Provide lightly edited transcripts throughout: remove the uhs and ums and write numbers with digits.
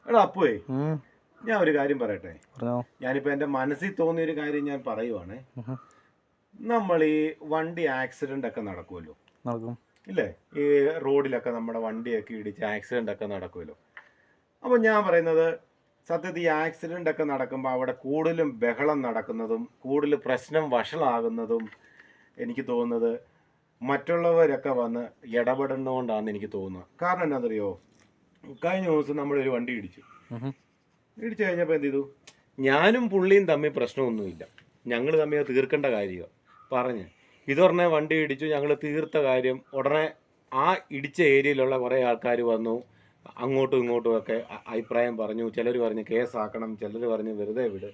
എടാ അപ്പുവേ, ഞാൻ ഒരു കാര്യം പറയട്ടെ. ഞാനിപ്പോൾ എൻ്റെ മനസ്സിൽ തോന്നിയൊരു കാര്യം ഞാൻ പറയുവാണേ. നമ്മൾ ഈ വണ്ടി ആക്സിഡൻ്റ് ഒക്കെ നടക്കുമല്ലോ, ഇല്ലേ? ഈ റോഡിലൊക്കെ നമ്മുടെ വണ്ടിയൊക്കെ ഇടിച്ച് ആക്സിഡൻ്റ് ഒക്കെ നടക്കുമല്ലോ. അപ്പോൾ ഞാൻ പറയുന്നത്, സത്യത്തിൽ ഈ ആക്സിഡൻ്റ് ഒക്കെ നടക്കുമ്പോൾ അവിടെ കൂടുതലും ബഹളം നടക്കുന്നതും കൂടുതൽ പ്രശ്നം വഷളാകുന്നതും എനിക്ക് തോന്നുന്നത് മറ്റുള്ളവരൊക്കെ വന്ന് ഇടപെടുന്നതുകൊണ്ടാണെന്ന് എനിക്ക് തോന്നുന്നത്. കാരണം എന്താണെന്നറിയോ? കഴിഞ്ഞ ദിവസം നമ്മളൊരു വണ്ടി ഇടിച്ചു കഴിഞ്ഞപ്പോൾ എന്ത് ചെയ്തു? ഞാനും പുള്ളിയും തമ്മിൽ പ്രശ്നമൊന്നുമില്ല, ഞങ്ങൾ തമ്മിൽ തീർക്കേണ്ട കാര്യമാണ് പറഞ്ഞ് ഇതുടനെ വണ്ടി ഇടിച്ചു. ഞങ്ങൾ തീർത്ത കാര്യം ഉടനെ ആ ഇടിച്ച ഏരിയയിലുള്ള കുറേ ആൾക്കാർ വന്നു, അങ്ങോട്ടും ഇങ്ങോട്ടും ഒക്കെ അഭിപ്രായം പറഞ്ഞു. ചിലർ പറഞ്ഞ് കേസാക്കണം, ചിലർ പറഞ്ഞ് വെറുതെ വിട്.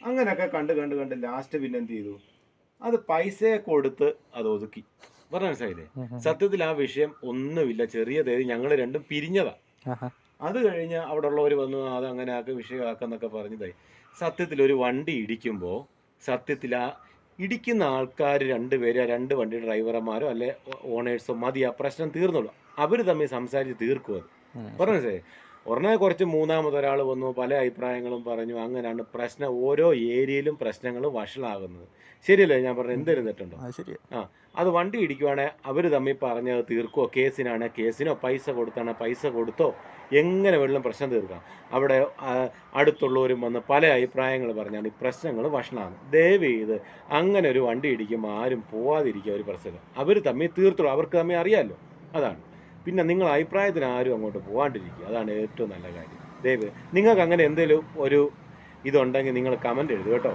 അങ്ങനെയൊക്കെ കണ്ട് ലാസ്റ്റ് പിന്നെ എന്ത് ചെയ്തു? അത് പൈസയെ കൊടുത്ത് അത് ഒതുക്കി. പറഞ്ഞ മനസ്സിലായില്ലേ? സത്യത്തിൽ ആ വിഷയം ഒന്നുമില്ല, ചെറിയ തേതി ഞങ്ങൾ രണ്ടും പിരിഞ്ഞതാ. അത് കഴിഞ്ഞ് അവിടെ ഉള്ളവർ വന്നു, അത് അങ്ങനെ ആക്കി വിഷയമാക്കെന്നൊക്കെ പറഞ്ഞതായി. സത്യത്തിൽ ഒരു വണ്ടി ഇടിക്കുമ്പോൾ സത്യത്തിൽ ആ ഇടിക്കുന്ന ആൾക്കാർ രണ്ടുപേര്, രണ്ട് വണ്ടി ഡ്രൈവർമാരോ അല്ലെ ഓണേഴ്സോ മതി, ആ പ്രശ്നം തീർന്നുള്ളൂ. അവർ തമ്മിൽ സംസാരിച്ച് തീർക്കും. അത് പറഞ്ഞേ. ഉടനെ കുറച്ച് മൂന്നാമതൊരാൾ വന്നു, പല അഭിപ്രായങ്ങളും പറഞ്ഞു. അങ്ങനെയാണ് പ്രശ്നം ഓരോ ഏരിയയിലും പ്രശ്നങ്ങൾ വഷളാകുന്നത്. ശരിയല്ലേ ഞാൻ പറഞ്ഞത്? എന്തെങ്കിലും തെറ്റുണ്ടോ? ആ, അത് വണ്ടി ഇടിക്കുവാണെങ്കിൽ അവർ തമ്മിൽ പറഞ്ഞത് തീർക്കുമോ? കേസിനാണ് കേസിനോ, പൈസ കൊടുത്താണ് പൈസ കൊടുത്തോ, എങ്ങനെ വെള്ളം പ്രശ്നം തീർക്കാം. അവിടെ അടുത്തുള്ളവരും വന്ന് പല അഭിപ്രായങ്ങൾ പറഞ്ഞാണ് ഈ പ്രശ്നങ്ങൾ വഷളാണ്. ദയവ് ചെയ്ത് അങ്ങനെ ഒരു വണ്ടി ഇടിക്കുമ്പോൾ ആരും പോവാതിരിക്കുക. ഒരു പ്രശ്നം അവർ തമ്മിൽ തീർത്തുള്ളൂ, അവർക്ക് തമ്മിൽ അറിയാമല്ലോ. അതാണ്. പിന്നെ നിങ്ങൾ അഭിപ്രായത്തിന് ആരും അങ്ങോട്ട് പോകാണ്ടിരിക്കുക, അതാണ് ഏറ്റവും നല്ല കാര്യം. ദയവ് നിങ്ങൾക്ക് അങ്ങനെ എന്തെങ്കിലും ഒരു ഇതുണ്ടെങ്കിൽ നിങ്ങൾ കമൻ്റ് എഴുതുക കേട്ടോ.